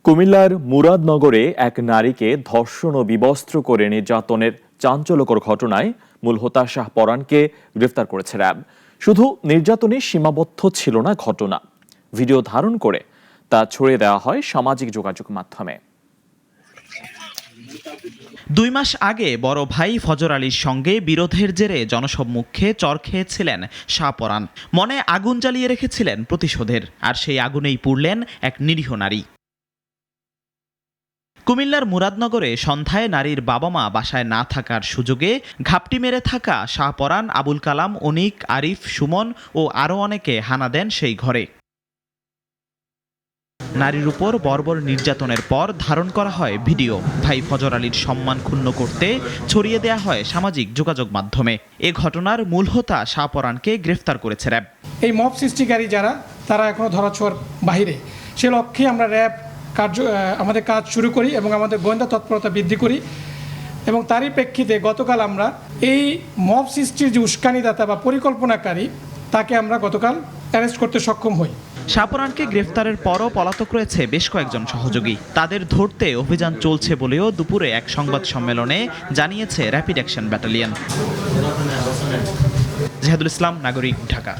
কুমিল্লার মুরাদনগরে এক নারীকে ধর্ষণ ও বিবস্ত্র করে নির্যাতনের চাঞ্চল্যকর ঘটনায় মূল হোতা শাহ পরানকে গ্রেফতার করেছে র্যাব। শুধু নির্যাতনে সীমাবদ্ধ ছিল না ঘটনা, ভিডিও ধারণ করে তা ছড়িয়ে দেওয়া হয় সামাজিক যোগাযোগ মাধ্যমে। 2 মাস আগে বড় ভাই ফজর আলীর সঙ্গে বিরোধের জেরে জনসম্মুখে চর খেয়েছিলেন শাহ পরান। মনে আগুন জ্বালিয়ে রেখেছিলেন প্রতিশোধের, আর সেই আগুনেই পুড়লেন এক নিরীহ নারী। কুমিল্লার মুরাদনগরে সন্ধ্যায় নারীর বাবা মা বাসায় না থাকার সুযোগে ঘাপটি মেরে থাকা শাহ পরান, আবুল কালাম, অনিক, আরিফ, সুমন ও আরও অনেকে হানা দেন সেই ঘরে। নারীর উপর বর্বর নির্যাতনের পর ধারণ করা হয় ভিডিও। ভাই ফজর আলীর সম্মান ক্ষুণ্ণ করতে ছড়িয়ে দেয়া হয় সামাজিক যোগাযোগ মাধ্যমে। এ ঘটনার মূল হোতা শাহ পরানকে গ্রেফতার করেছে র্যাব। এই মব সৃষ্টিকারী যারা, তারা এখনো ধরাছোঁয়ার বাহিরে। সে লক্ষ্যে আমরা র্যাব আমাদের কাজ শুরু করি এবং আমাদের গোয়েন্দা তৎপরতা বৃদ্ধি করি। এবং তারই প্রেক্ষিতে গতকাল আমরা এই মব সৃষ্টির যে উস্কানিদাতা বা পরিকল্পনাকারী, তাকে আমরা গতকাল অ্যারেস্ট করতে সক্ষম হই। শাহ পরানকে গ্রেফতারের পরও পলাতক রয়েছে বেশ কয়েকজন সহযোগী। তাদের ধরতে অভিযান চলছে বলেও দুপুরে এক সংবাদ সম্মেলনে জানিয়েছে র্যাপিড অ্যাকশন ব্যাটালিয়ন। জিহাদুল ইসলাম, নাগরিক, ঢাকা।